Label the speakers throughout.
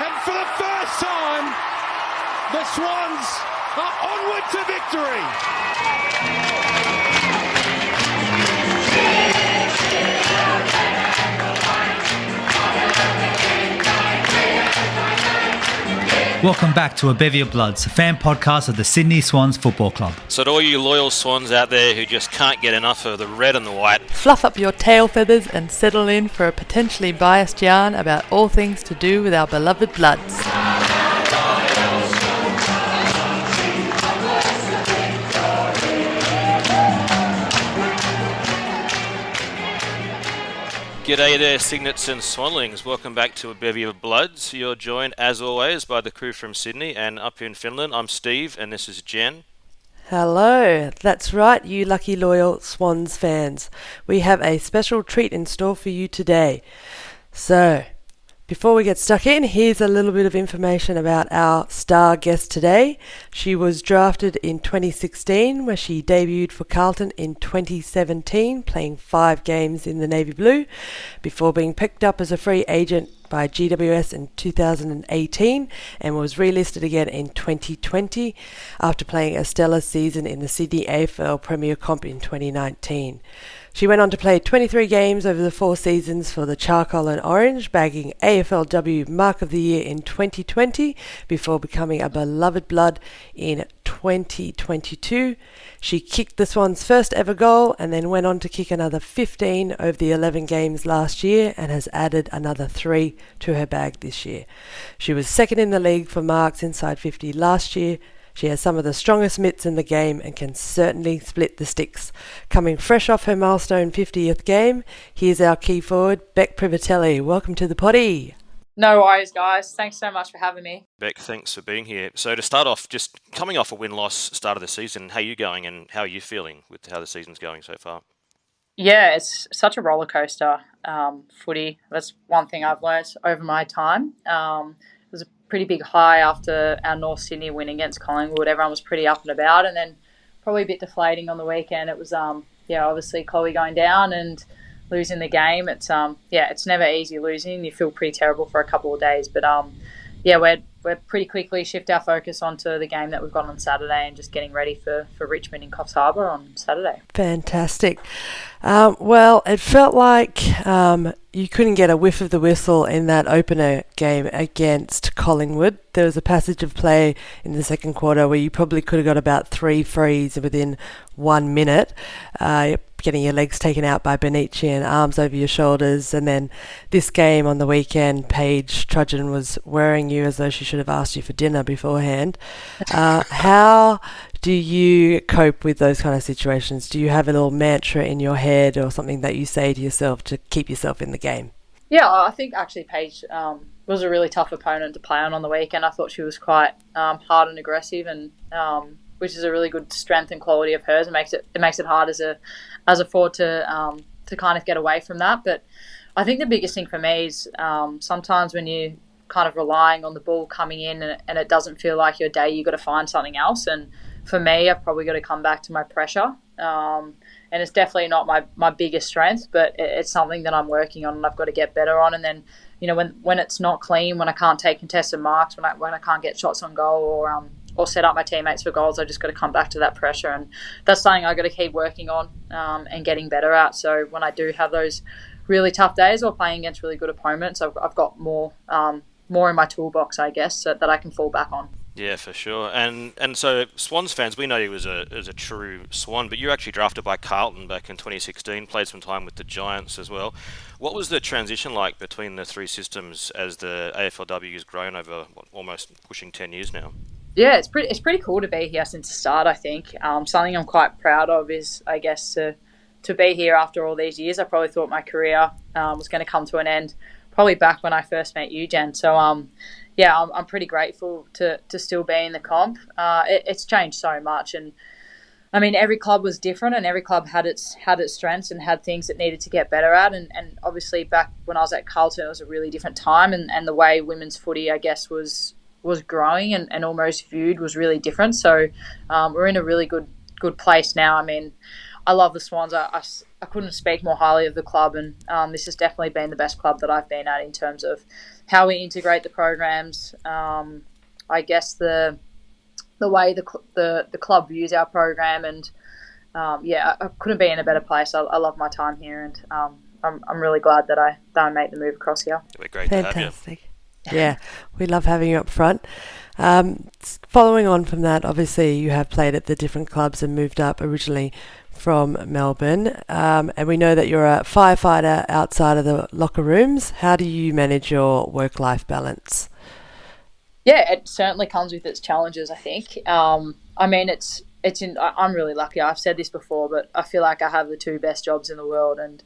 Speaker 1: And for the first time, the Swans are onward to victory.
Speaker 2: Welcome back to A Bevy of Bloods, a fan podcast of the Sydney Swans Football Club.
Speaker 3: So to all you loyal Swans out there who just can't get enough of the red and the white,
Speaker 4: fluff up your tail feathers and settle in for a potentially biased yarn about all things to do with our beloved Bloods.
Speaker 3: G'day there, Signets and Swanlings. Welcome back to A Bevy of Bloods. You're joined, as always, by the crew from Sydney and up in Finland. I'm Steve, and this is Jen.
Speaker 4: Hello, that's right, you lucky loyal Swans fans. We have a special treat in store for you today. So, before we get stuck in, here's a little bit of information about our star guest today. She was drafted in 2016, where she debuted for Carlton in 2017, playing 5 games in the Navy Blue, before being picked up as a free agent by GWS in 2018 and was relisted again in 2020 after playing a stellar season in the Sydney AFL Premier Comp in 2019. She went on to play 23 games over the 4 seasons for the Charcoal and Orange, bagging AFLW Mark of the Year in 2020 before becoming a beloved Blood in 2022. She kicked the Swans' first ever goal and then went on to kick another 15 over the 11 games last year and has added another 3 to her bag this year. She was second in the league for marks inside 50 last year. She has some of the strongest mitts in the game and can certainly split the sticks. Coming fresh off her milestone 50th game, here's our key forward, Bec Privitelli. Welcome to the potty.
Speaker 5: No worries, guys. Thanks so much for having me.
Speaker 3: Bec, thanks for being here. So to start off, just coming off a win-loss start of the season, how are you going and how are you feeling with how the season's going so far?
Speaker 5: Yeah, it's such a roller coaster, footy. That's one thing I've learnt over my time. It was a pretty big high after our North Sydney win against Collingwood. Everyone was pretty up and about, and then probably a bit deflating on the weekend. It was, obviously Chloe going down and losing the game. It's it's never easy losing. You feel pretty terrible for a couple of days, but we're pretty quickly shift our focus onto the game that we've got on Saturday and just getting ready for Richmond in Coffs Harbour on Saturday.
Speaker 4: Fantastic. Well, it felt like you couldn't get a whiff of the whistle in that opener game against Collingwood. There was a passage of play in the second quarter where you probably could have got about 3 frees within 1 minute, getting your legs taken out by Benici and arms over your shoulders. And then this game on the weekend, Paige Trudgeon was wearing you as though she should have asked you for dinner beforehand. How do you cope with those kind of situations? Do you have a little mantra in your head or something that you say to yourself to keep yourself in the game?
Speaker 5: Yeah, I think actually Paige was a really tough opponent to play on the weekend. I thought she was quite hard and aggressive, and which is a really good strength and quality of hers. It makes it hard as a forward to kind of get away from that. But I think the biggest thing for me is sometimes when you kind of relying on the ball coming in and it doesn't feel like your day, you've got to find something else. And for me, I've probably got to come back to my pressure. And it's definitely not my biggest strength, but it's something that I'm working on and I've got to get better on. And then, when it's not clean, when I can't take contested marks, when I can't get shots on goal or set up my teammates for goals, I just got to come back to that pressure. And that's something I've got to keep working on and getting better at. So when I do have those really tough days or playing against really good opponents, I've got more in my toolbox, I guess, so that I can fall back on.
Speaker 3: Yeah, for sure. And so Swans fans, we know you as a true Swan, but you were actually drafted by Carlton back in 2016, played some time with the Giants as well. What was the transition like between the 3 systems as the AFLW has grown over almost pushing 10 years now?
Speaker 5: Yeah, it's pretty cool to be here since the start, I think. Something I'm quite proud of is, I guess, to be here after all these years. I probably thought my career was going to come to an end probably back when I first met you, Jen. So, I'm pretty grateful to still be in the comp. It's changed so much, and I mean, every club was different, and every club had its strengths and had things it needed to get better at. And obviously, back when I was at Carlton, it was a really different time, and the way women's footy, I guess, was growing and almost viewed was really different. So we're in a really good place now. I mean, I love the Swans. I couldn't speak more highly of the club, and this has definitely been the best club that I've been at in terms of how we integrate the programs. I guess the way the club views our program, and I couldn't be in a better place. I love my time here, and I'm really glad that I made the move across here.
Speaker 3: It'd be great to have you.
Speaker 4: Fantastic. Yeah, we love having you up front. Following on from that, obviously you have played at the different clubs and moved up originally from Melbourne, and we know that you're a firefighter outside of the locker rooms. How do you manage your work-life balance?
Speaker 5: Yeah, it certainly comes with its challenges, I think. I mean, I'm really lucky. I've said this before, but I feel like I have the two best jobs in the world, and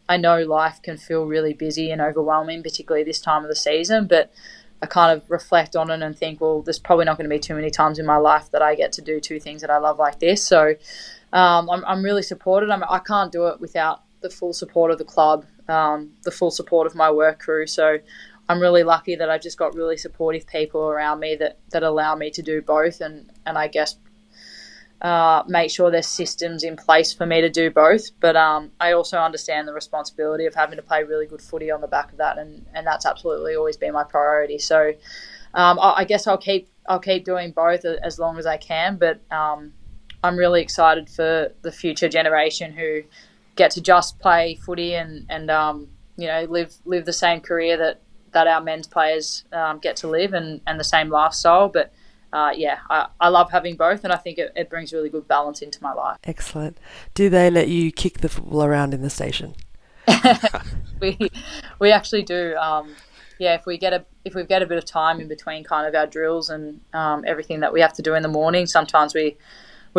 Speaker 5: I know life can feel really busy and overwhelming, particularly this time of the season, but I kind of reflect on it and think, well, there's probably not going to be too many times in my life that I get to do two things that I love like this. So I'm really supported. I can't do it without the full support of the club, the full support of my work crew. So I'm really lucky that I've just got really supportive people around me that allow me to do both, and I guess make sure there's systems in place for me to do both. But I also understand the responsibility of having to play really good footy on the back of that, and that's absolutely always been my priority. So I guess I'll keep doing both as long as I can, but I'm really excited for the future generation who get to just play footy and live the same career that our men's players get to live, and the same lifestyle. But I love having both, and I think it brings really good balance into my life.
Speaker 4: Excellent. Do they let you kick the football around in the station?
Speaker 5: We actually do. If we get a bit of time in between kind of our drills and everything that we have to do in the morning, sometimes we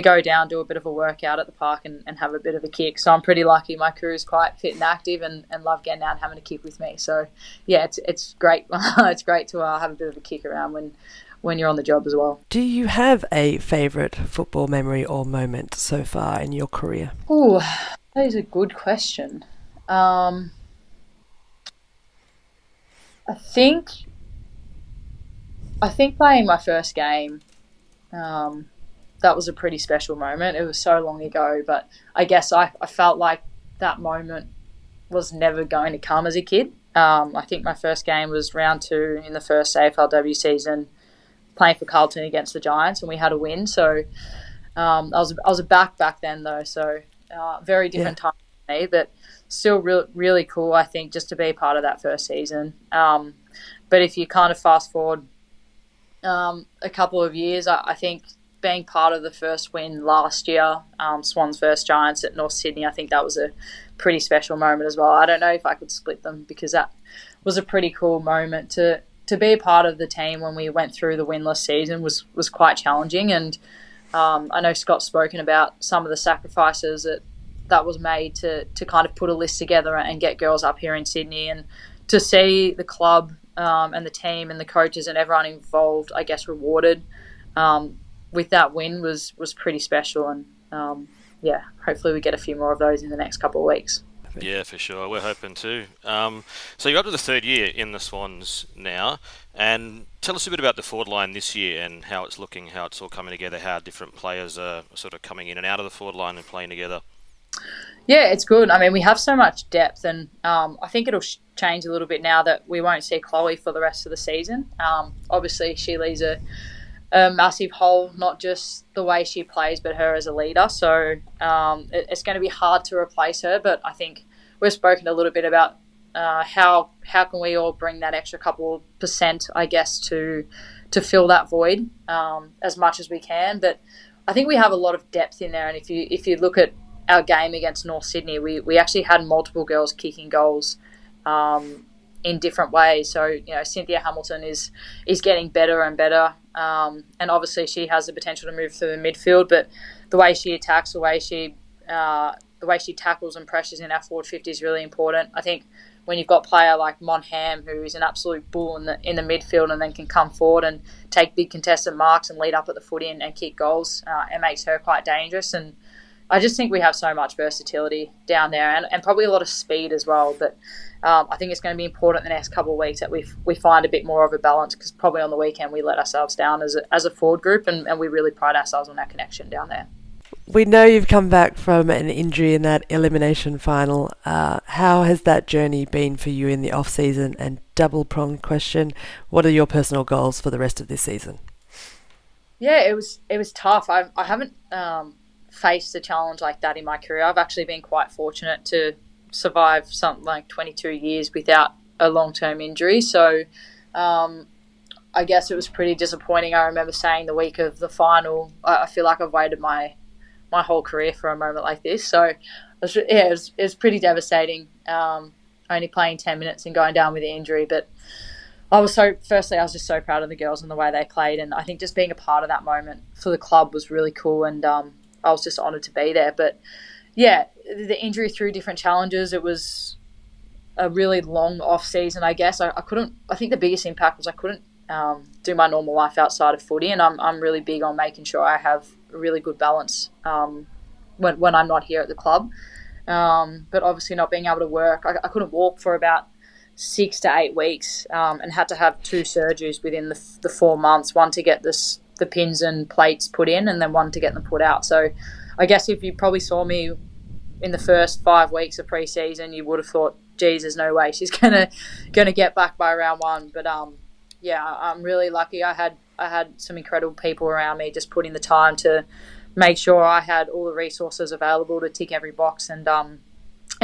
Speaker 5: go down, do a bit of a workout at the park and have a bit of a kick. So I'm pretty lucky. My crew is quite fit and active and love getting out and having a kick with me. So yeah, it's great. It's great to have a bit of a kick around when you're on the job as well.
Speaker 4: Do you have a favourite football memory or moment so far in your career?
Speaker 5: Ooh, that is a good question. I think playing my first game, that was a pretty special moment. It was so long ago, but I guess I felt like that moment was never going to come as a kid. I think my first game was round 2 in the first AFLW season, playing for Carlton against the Giants, and we had a win. So I was a back then though, so very different time for me, but still really cool, I think, just to be part of that first season. But if you kind of fast forward a couple of years, I think being part of the first win last year, Swans versus Giants at North Sydney, I think that was a pretty special moment as well. I don't know if I could split them, because that was a pretty cool moment to be a part of the team when we went through the winless season was quite challenging. And I know Scott's spoken about some of the sacrifices that was made to kind of put a list together and get girls up here in Sydney, and to see the club and the team and the coaches and everyone involved, I guess, rewarded with that win was pretty special. And hopefully we get a few more of those in the next couple of weeks.
Speaker 3: Yeah, for sure. We're hoping too. So you're up to the 3rd year in the Swans now, and tell us a bit about the forward line this year and how it's looking, how it's all coming together, how different players are sort of coming in and out of the forward line and playing together.
Speaker 5: Yeah, it's good. I mean, we have so much depth, and I think it'll change a little bit now that we won't see Chloe for the rest of the season. Obviously, she leaves a massive hole, not just the way she plays, but her as a leader. So it's going to be hard to replace her, but I think we've spoken a little bit about how can we all bring that extra couple %, I guess, to fill that void as much as we can. But I think we have a lot of depth in there, and if you look at our game against North Sydney, we actually had multiple girls kicking goals in different ways. So, Cynthia Hamilton is getting better and better. And obviously she has the potential to move through the midfield, but the way she attacks, the way she tackles and pressures in our forward 50 is really important. I think when you've got a player like Mon Ham, who is an absolute bull in the midfield and then can come forward and take big contested marks and lead up at the footy and kick goals, it makes her quite dangerous. And I just think we have so much versatility down there, and probably a lot of speed as well. But I think it's going to be important the next couple of weeks that we find a bit more of a balance, because probably on the weekend we let ourselves down as a forward group, and we really pride ourselves on that connection down there.
Speaker 4: we know you've come back from an injury in that elimination final. How has that journey been for you in the off-season? And double-pronged question, what are your personal goals for the rest of this season?
Speaker 5: Yeah, it was tough. I haven't faced a challenge like that in my career. I've actually been quite fortunate to survive something like 22 years without a long-term injury. So I guess it was pretty disappointing. I remember saying the week of the final, I feel like I've waited my whole career for a moment like this. So it was pretty devastating. Only playing 10 minutes and going down with the injury, but I was just so proud of the girls and the way they played, and I think just being a part of that moment for the club was really cool, and I was just honoured to be there. But yeah, the injury through different challenges, it was a really long off season, I guess. I think the biggest impact was I couldn't do my normal life outside of footy, and I'm really big on making sure I have a really good balance when I'm not here at the club. But obviously not being able to work, I couldn't walk for about 6 to 8 weeks, and had to have 2 surgeries within the 4 months, one to get the pins and plates put in, and then one to get them put out. So I guess if you probably saw me in the first 5 weeks of pre-season, you would have thought, geez, there's no way she's gonna get back by round 1. But yeah, I'm really lucky. I had some incredible people around me just putting the time to make sure I had all the resources available to tick every box and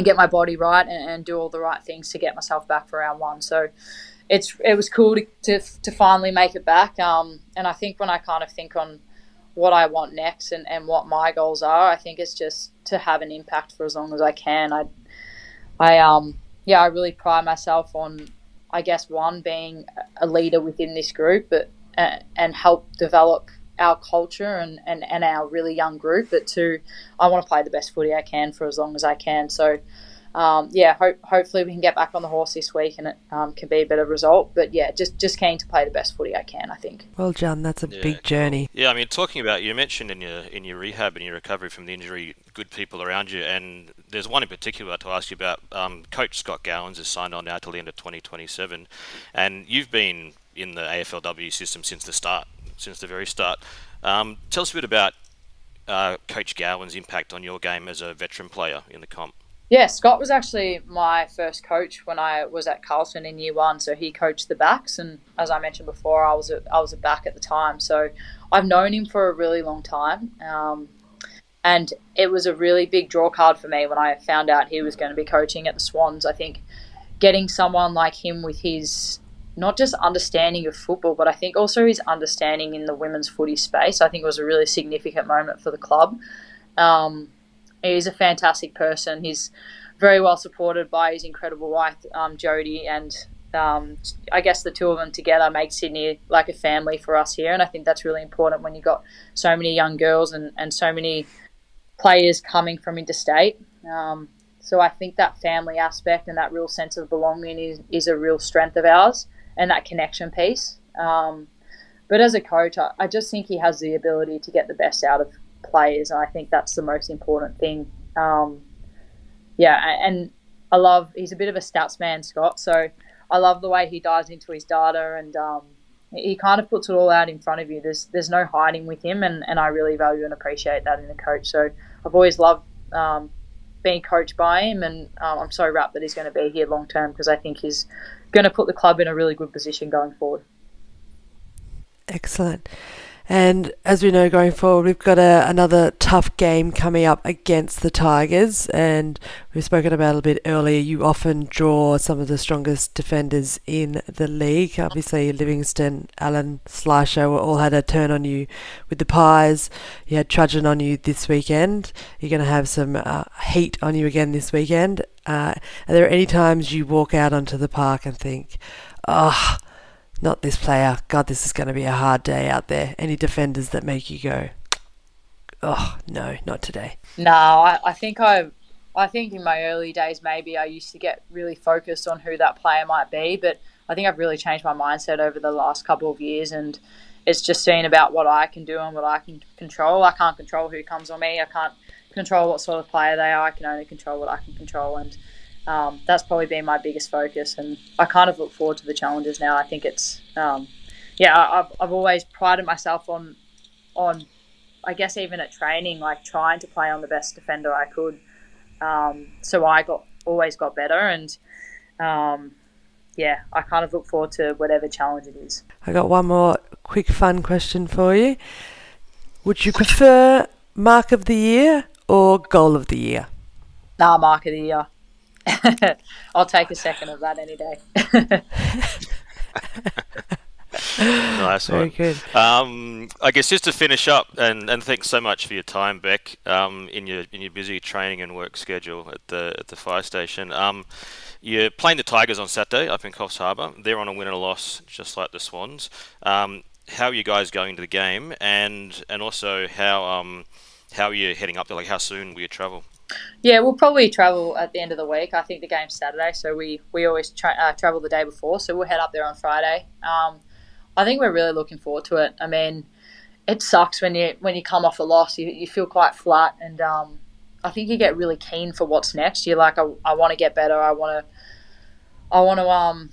Speaker 5: get my body right and do all the right things to get myself back for round 1. So it was cool to finally make it back. And I think when I kind of think on what I want next and what my goals are, I think it's just to have an impact for as long as I can. I really pride myself on, I guess, one, being a leader within this group, but and help develop our culture and our really young group. But 2, I want to play the best footy I can for as long as I can. So hopefully we can get back on the horse this week and it can be a better result. But yeah, just keen to play the best footy I can, I think.
Speaker 4: Well, John, that's a big journey.
Speaker 3: Yeah, I mean, talking about, you mentioned in your rehab and your recovery from the injury, good people around you, and there's one in particular to ask you about. Coach Scott Gowans has signed on now till the end of 2027, and you've been in the AFLW system since the very start. Tell us a bit about Coach Gowans' impact on your game as a veteran player in the comp.
Speaker 5: Yeah, Scott was actually my first coach when I was at Carlton in year 1. So he coached the backs, and as I mentioned before, I was a back at the time. So I've known him for a really long time, and it was a really big draw card for me when I found out he was going to be coaching at the Swans. I think getting someone like him with his not just understanding of football, but I think also his understanding in the women's footy space, I think it was a really significant moment for the club. He's a fantastic person. He's very well supported by his incredible wife, Jodie, and I guess the 2 of them together make Sydney like a family for us here. And I think that's really important when you've got so many young girls and so many players coming from interstate. So I think that family aspect and that real sense of belonging is a real strength of ours, and that connection piece. But as a coach, I just think he has the ability to get the best out of players, and I think that's the most important thing. And he's a bit of a stats man, Scott, so I love the way he dives into his data, and he kind of puts it all out in front of you. There's no hiding with him, and I really value and appreciate that in a coach. So I've always loved being coached by him, and I'm so rapt that he's going to be here long term, because I think he's going to put the club in a really good position going forward.
Speaker 4: Excellent. And as we know, going forward, we've got another tough game coming up against the Tigers, and we've spoken about it a bit earlier. You often draw some of the strongest defenders in the league. Obviously, Livingston, Allen, Slasher all had a turn on you with the Pies. You had Trudgeon on you this weekend. You're going to have some heat on you again this weekend. Are there any times you walk out onto the park and think, not this player. God, this is going to be a hard day out there. Any defenders that make you go, oh, no, not today?
Speaker 5: No, I think in my early days, maybe I used to get really focused on who that player might be, but I think I've really changed my mindset over the last couple of years, and it's just seeing about what I can do and what I can control. I can't control who comes on me. I can't control what sort of player they are. I can only control what I can control, and that's probably been my biggest focus, and I kind of look forward to the challenges now. I think it's I've always prided myself on I guess even at training, like trying to play on the best defender I could. So I always got better, and I kind of look forward to whatever challenge it is.
Speaker 4: I got one more quick fun question for you. Would you prefer Mark of the Year or Goal of the Year?
Speaker 5: Nah, Mark of the Year. I'll take a second of that any day.
Speaker 3: Nice
Speaker 4: Very
Speaker 3: one.
Speaker 4: good.
Speaker 3: I guess just to finish up, and thanks so much for your time, Bec, in your busy training and work schedule at the fire station. You're playing the Tigers on Saturday up in Coffs Harbour. They're on a win and a loss, just like the Swans. How are you guys going to the game, and also how are you heading up there? Like, how soon will you travel?
Speaker 5: Yeah, we'll probably travel at the end of the week. I think the game's Saturday, so we always travel the day before. So we'll head up there on Friday. I think we're really looking forward to it. I mean, it sucks when you come off a loss. You feel quite flat, and I think you get really keen for what's next. You're like, I want to get better. I want to.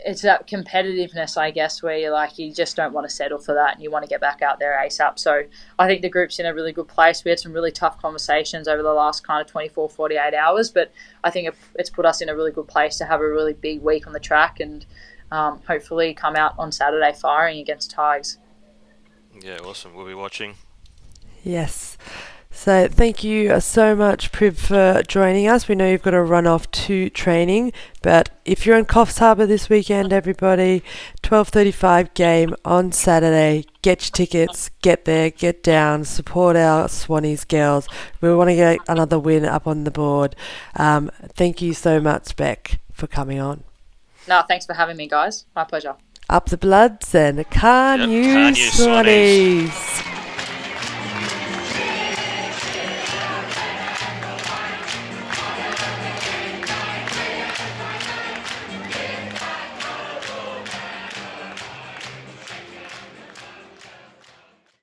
Speaker 5: It's that competitiveness, I guess, where you're like, you just don't want to settle for that, and you want to get back out there ASAP. So I think the group's in a really good place. We had some really tough conversations over the last kind of 24, 48 hours, but I think it's put us in a really good place to have a really big week on the track, and hopefully come out on Saturday firing against Tigers.
Speaker 3: Yeah, awesome. We'll be watching.
Speaker 4: Yes. So thank you so much, Priv, for joining us. We know you've got to run off to training, but if you're in Coffs Harbour this weekend, everybody, 12:35 game on Saturday. Get your tickets, get there, get down, support our Swannies girls. We want to get another win up on the board. Thank you so much, Bec, for coming on.
Speaker 5: No, thanks for having me, guys. My pleasure.
Speaker 4: Up the Bloods and can you
Speaker 3: Swannies.
Speaker 4: Swannies.